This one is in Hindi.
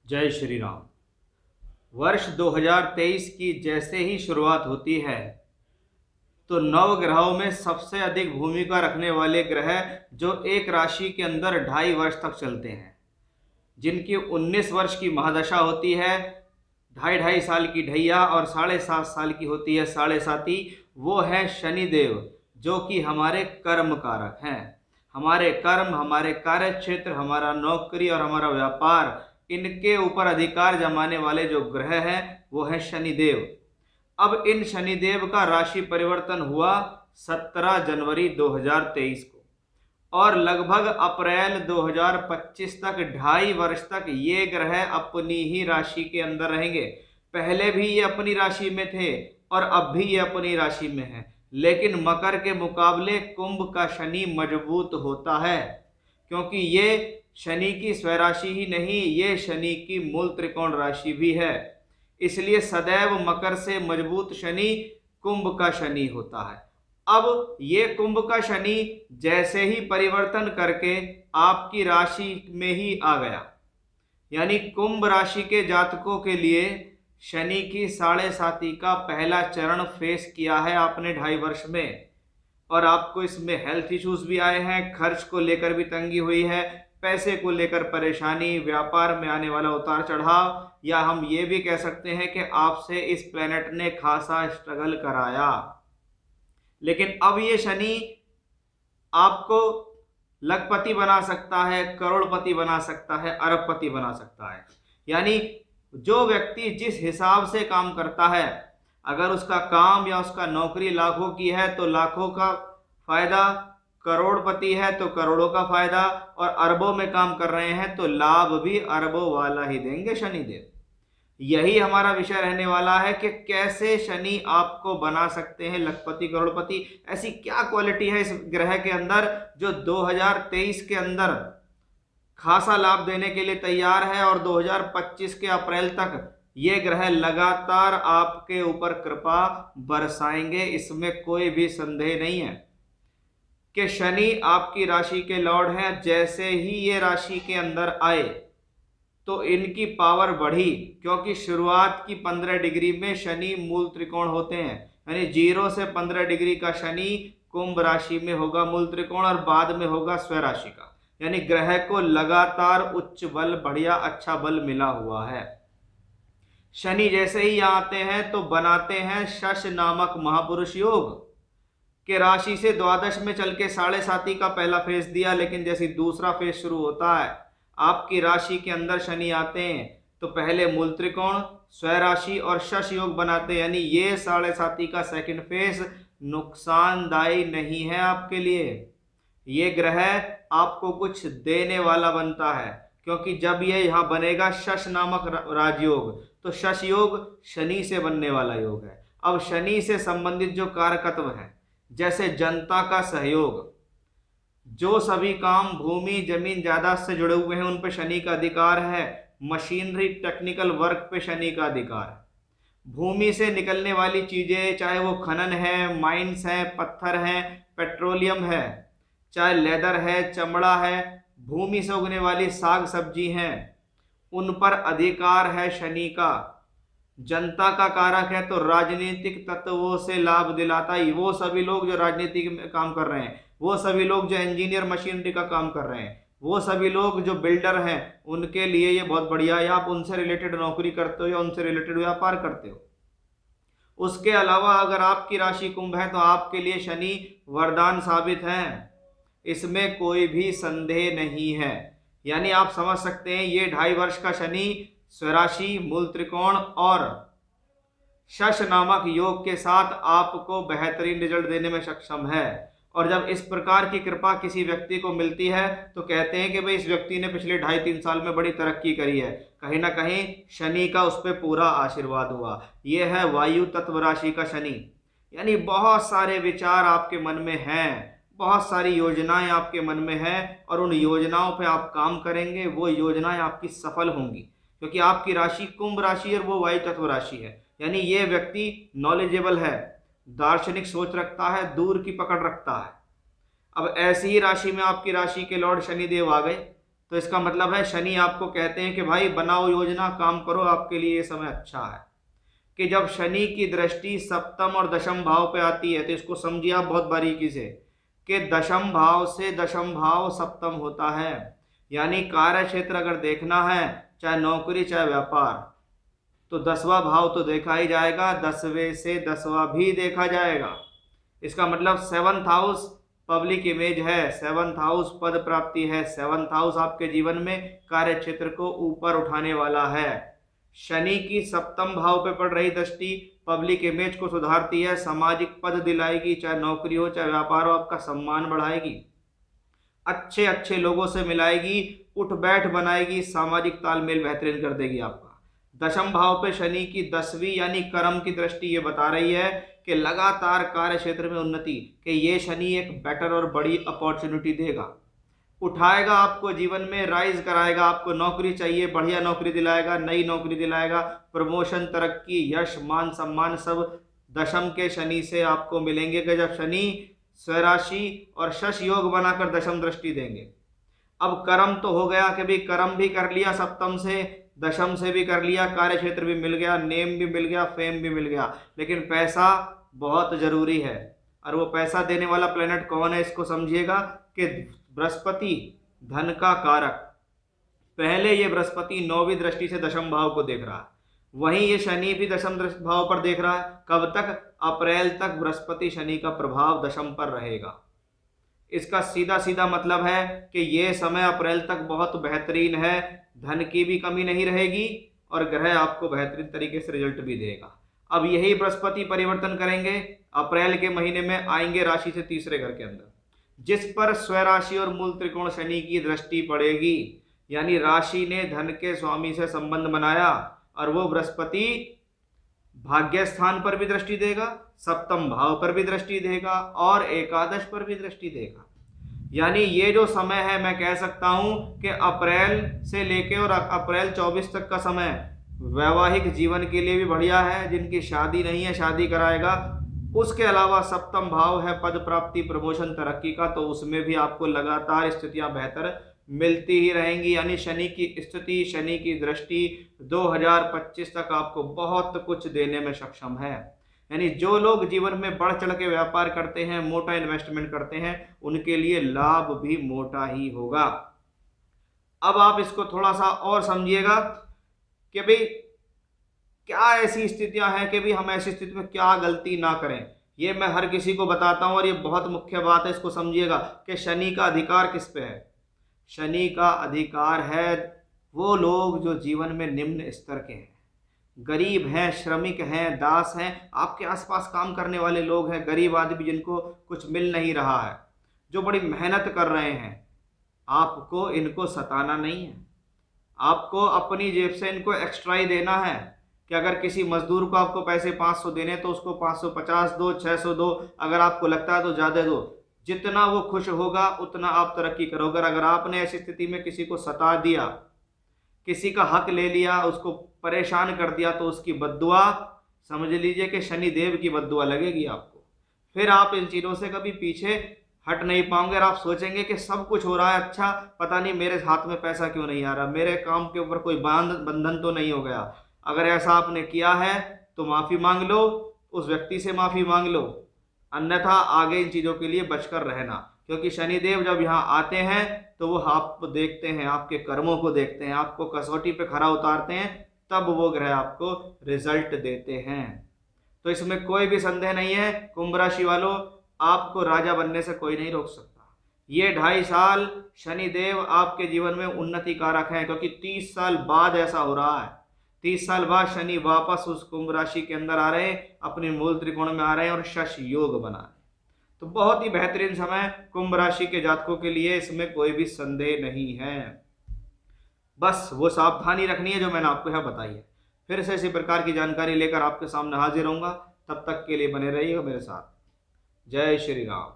जय श्री राम। वर्ष 2023 की जैसे ही शुरुआत होती है तो नवग्रहों में सबसे अधिक भूमिका रखने वाले ग्रह जो एक राशि के अंदर 2.5 वर्ष तक चलते हैं, जिनकी 19 वर्ष की महादशा होती है, 2.5 साल की ढैया और 7.5 साल की होती है साढ़े साती, वो है शनिदेव, जो कि हमारे कर्म कारक हैं। हमारे कर्म, हमारे कार्य क्षेत्र, हमारा नौकरी और हमारा व्यापार, इनके ऊपर अधिकार जमाने वाले जो ग्रह हैं वो है शनिदेव। अब इन शनिदेव का राशि परिवर्तन हुआ 17 जनवरी 2023 को, और लगभग अप्रैल 2025 तक 2.5 वर्ष तक ये ग्रह अपनी ही राशि के अंदर रहेंगे। पहले भी ये अपनी राशि में थे और अब भी ये अपनी राशि में है, लेकिन मकर के मुकाबले कुंभ का शनि मजबूत होता है, क्योंकि ये शनि की स्वराशि ही नहीं, ये शनि की मूल त्रिकोण राशि भी है। इसलिए सदैव मकर से मजबूत शनि कुंभ का शनि होता है। अब ये कुंभ का शनि जैसे ही परिवर्तन करके आपकी राशि में ही आ गया, यानी कुंभ राशि के जातकों के लिए शनि की साढ़े साती का पहला चरण फेस किया है आपने 2.5 वर्ष में, और आपको इसमें हेल्थ इश्यूज भी आए हैं, खर्च को लेकर भी तंगी हुई है, पैसे को लेकर परेशानी, व्यापार में आने वाला उतार चढ़ाव, या हम ये भी कह सकते हैं कि आपसे इस प्लेनेट ने खासा स्ट्रगल कराया। लेकिन अब ये शनि आपको लखपति बना सकता है, करोड़पति बना सकता है, अरबपति बना सकता है। यानी जो व्यक्ति जिस हिसाब से काम करता है, अगर उसका काम या उसका नौकरी लाखों की है तो लाखों का फायदा, करोड़पति है तो करोड़ों का फायदा, और अरबों में काम कर रहे हैं तो लाभ भी अरबों वाला ही देंगे शनिदेव। यही हमारा विषय रहने वाला है कि कैसे शनि आपको बना सकते हैं लखपति करोड़पति। ऐसी क्या क्वालिटी है इस ग्रह के अंदर जो 2023 के अंदर खासा लाभ देने के लिए तैयार है, और 2025 के अप्रैल तक ये ग्रह लगातार आपके ऊपर कृपा बरसाएंगे। इसमें कोई भी संदेह नहीं है कि शनि आपकी राशि के लॉर्ड हैं। जैसे ही ये राशि के अंदर आए तो इनकी पावर बढ़ी, क्योंकि शुरुआत की 15 डिग्री में शनि मूल त्रिकोण होते हैं, यानी 0 से 15 डिग्री का शनि कुंभ राशि में होगा मूल त्रिकोण, और बाद में होगा स्वराशि का, यानी ग्रह को लगातार उच्च बल, बढ़िया अच्छा बल मिला हुआ है। शनि जैसे ही आते हैं तो बनाते हैं शश नामक महापुरुष योग के राशि से द्वादश में चल के साढ़े साती का पहला फेज दिया, लेकिन जैसे दूसरा फेज शुरू होता है आपकी राशि के अंदर शनि आते हैं तो पहले मूल त्रिकोण, स्वराशि और शश योग बनाते हैं, यानी ये साढ़े साती का सेकंड फेज नुकसानदायी नहीं है आपके लिए। ये ग्रह आपको कुछ देने वाला बनता है, क्योंकि जब ये यहाँ बनेगा शश नामक राजयोग, तो शश योग शनि से बनने वाला योग है। अब शनि से संबंधित जो कारकत्व है, जैसे जनता का सहयोग, जो सभी काम भूमि जमीन जायदाद से जुड़े हुए हैं उन पे शनि का अधिकार है, मशीनरी टेक्निकल वर्क पे शनि का अधिकार है। भूमि से निकलने वाली चीजें, चाहे वो खनन है, माइंस है, पत्थर है, पेट्रोलियम है, चाहे लेदर है, चमड़ा है, भूमि से उगने वाली साग सब्जी हैं, उन पर अधिकार है शनि का। जनता का कारक है तो राजनीतिक तत्वों से लाभ दिलाता ही, वो सभी लोग जो राजनीति में काम कर रहे हैं, वो सभी लोग जो इंजीनियर मशीनरी का काम कर रहे हैं, वो सभी लोग जो बिल्डर हैं, उनके लिए ये बहुत बढ़िया है। आप उनसे रिलेटेड नौकरी करते हो या उनसे रिलेटेड व्यापार करते हो। उसके अलावा अगर आपकी राशि कुंभ है तो आपके लिए शनि वरदान साबित है, इसमें कोई भी संदेह नहीं है। यानी आप समझ सकते हैं ये 2.5 वर्ष का शनि स्वराशि, मूल त्रिकोण और शश नामक योग के साथ आपको बेहतरीन रिजल्ट देने में सक्षम है। और जब इस प्रकार की कृपा किसी व्यक्ति को मिलती है तो कहते हैं कि भाई इस व्यक्ति ने पिछले 2.5-3 साल में बड़ी तरक्की करी है, कहीं ना कहीं शनि का उस पर पूरा आशीर्वाद हुआ। यह है वायु तत्व राशि का शनि, यानी बहुत सारे विचार आपके मन में हैं, बहुत सारी योजनाएं आपके मन में हैं, और उन योजनाओं पे आप काम करेंगे, वो योजनाएं आपकी सफल होंगी, क्योंकि आपकी राशि कुंभ राशि और वो वायु तत्व राशि है। यानी ये व्यक्ति नॉलेजेबल है, दार्शनिक सोच रखता है, दूर की पकड़ रखता है। अब ऐसी ही राशि में आपकी राशि के लॉर्ड शनिदेव आ गए, तो इसका मतलब है शनि आपको कहते हैं कि भाई बनाओ योजना, काम करो, आपके लिए ये समय अच्छा है। कि जब शनि की दृष्टि सप्तम और दशम भाव पे आती है तो इसको समझिए आप बहुत बारीकी से, कि दशम भाव से दशम भाव सप्तम होता है। यानी कार्य क्षेत्र अगर देखना है, चाहे नौकरी चाहे व्यापार, तो 10वां भाव तो देखा ही जाएगा, 10वें से 10वां भी देखा जाएगा। इसका मतलब 7th हाउस पब्लिक इमेज है, 7th हाउस पद प्राप्ति है, 7th हाउस आपके जीवन में कार्य क्षेत्र को ऊपर उठाने वाला है। शनि की सप्तम भाव पे पड़ रही दृष्टि पब्लिक इमेज को सुधारती है, सामाजिक पद दिलाएगी, चाहे नौकरी हो चाहे व्यापार हो, आपका सम्मान बढ़ाएगी, अच्छे अच्छे लोगों से मिलाएगी, उठ बैठ बनाएगी, सामाजिक तालमेल बेहतरीन कर देगी आपका। दशम भाव पे शनि की 10वीं यानी कर्म की दृष्टि ये बता रही है कि लगातार कार्य क्षेत्र में उन्नति, कि ये शनि एक बेटर और बड़ी अपॉर्चुनिटी देगा, उठाएगा आपको, जीवन में राइज कराएगा, आपको नौकरी चाहिए बढ़िया नौकरी दिलाएगा, नई नौकरी दिलाएगा, प्रमोशन, तरक्की, यश, मान सम्मान सब दशम के शनि से आपको मिलेंगे। कि जब शनि स्वराशि और शश योग बनाकर दशम दृष्टि देंगे। अब कर्म तो हो गया कि भाई कर्म भी कर लिया, सप्तम से दशम से भी कर लिया, कार्य क्षेत्र भी मिल गया, नेम भी मिल गया, फेम भी मिल गया, लेकिन पैसा बहुत जरूरी है। और वो पैसा देने वाला प्लेनेट कौन है इसको समझिएगा, कि बृहस्पति धन का कारक। पहले ये बृहस्पति 9वीं दृष्टि से दशम भाव को देख रहा है, वहीं ये शनि भी दशम भाव पर देख रहा है। कब तक? अप्रैल तक बृहस्पति शनि का प्रभाव दशम पर रहेगा। इसका सीधा सीधा मतलब है कि ये समय अप्रैल तक बहुत बेहतरीन है, धन की भी कमी नहीं रहेगी और ग्रह आपको बेहतरीन तरीके से रिजल्ट भी देगा। अब यही बृहस्पति परिवर्तन करेंगे, अप्रैल के महीने में आएंगे राशि से तीसरे घर के अंदर, जिस पर स्वराशि और मूल त्रिकोण शनि की दृष्टि पड़ेगी। यानी राशि ने धन के स्वामी से संबंध बनाया और वो बृहस्पति भाग्य स्थान पर भी दृष्टि देगा, सप्तम भाव पर भी दृष्टि देगा और एकादश पर भी दृष्टि देगा। यानी ये जो समय है, मैं कह सकता हूं कि अप्रैल से लेके और अप्रैल 24 तक का समय वैवाहिक जीवन के लिए भी बढ़िया है। जिनकी शादी नहीं है शादी कराएगा। उसके अलावा सप्तम भाव है पद प्राप्ति, प्रमोशन, तरक्की का, तो उसमें भी आपको लगातार स्थितियां बेहतर मिलती ही रहेंगी। यानी शनि की स्थिति, शनि की दृष्टि 2025 तक आपको बहुत कुछ देने में सक्षम है। यानी जो लोग जीवन में बढ़ चढ़ के व्यापार करते हैं, मोटा इन्वेस्टमेंट करते हैं, उनके लिए लाभ भी मोटा ही होगा। अब आप इसको थोड़ा सा और समझिएगा कि भाई क्या ऐसी स्थितियां हैं कि भाई हम ऐसी स्थिति में क्या गलती ना करें। ये मैं हर किसी को बताता हूं और ये बहुत मुख्य बात है, इसको समझिएगा कि शनि का अधिकार किस पे है। शनि का अधिकार है वो लोग जो जीवन में निम्न स्तर के हैं, गरीब हैं, श्रमिक हैं, दास हैं, आपके आसपास काम करने वाले लोग हैं, गरीब आदमी जिनको कुछ मिल नहीं रहा है, जो बड़ी मेहनत कर रहे हैं। आपको इनको सताना नहीं है, आपको अपनी जेब से इनको एक्स्ट्रा ही देना है। कि अगर किसी मजदूर को आपको पैसे 500 देने तो उसको 550 दो, 600 दो, अगर आपको लगता है तो ज़्यादा दो। जितना वो खुश होगा उतना आप तरक्की करोगे। अगर आपने ऐसी स्थिति में किसी को सता दिया, किसी का हक ले लिया, उसको परेशान कर दिया, तो उसकी बद्दुआ समझ लीजिए कि शनि देव की बद्दुआ लगेगी आपको। फिर आप इन चीज़ों से कभी पीछे हट नहीं पाओगे और आप सोचेंगे कि सब कुछ हो रहा है अच्छा, पता नहीं मेरे हाथ में पैसा क्यों नहीं आ रहा, मेरे काम के ऊपर कोई बंधन तो नहीं हो गया। अगर ऐसा आपने किया है तो माफ़ी मांग लो, उस व्यक्ति से माफ़ी मांग लो, अन्यथा आगे इन चीज़ों के लिए बचकर रहना। क्योंकि शनिदेव जब यहाँ आते हैं तो वो आपको देखते हैं, आपके कर्मों को देखते हैं, आपको कसौटी पे खरा उतारते हैं, तब वो ग्रह आपको रिजल्ट देते हैं। तो इसमें कोई भी संदेह नहीं है कुंभ राशि वालों, आपको राजा बनने से कोई नहीं रोक सकता। ये 2.5 साल शनिदेव आपके जीवन में उन्नति कारक हैं, क्योंकि 30 साल बाद ऐसा हो रहा है। 30 साल बाद शनि वापस उस कुंभ राशि के अंदर आ रहे हैं, अपने मूल त्रिकोण में आ रहे हैं और शश योग बना रहे हैं। तो बहुत ही बेहतरीन समय कुंभ राशि के जातकों के लिए, इसमें कोई भी संदेह नहीं है। बस वो सावधानी रखनी है जो मैंने आपको यहाँ बताई है। फिर से इसी प्रकार की जानकारी लेकर आपके सामने हाजिर होऊंगा, तब तक के लिए बने रहिएगा मेरे साथ। जय श्री राम।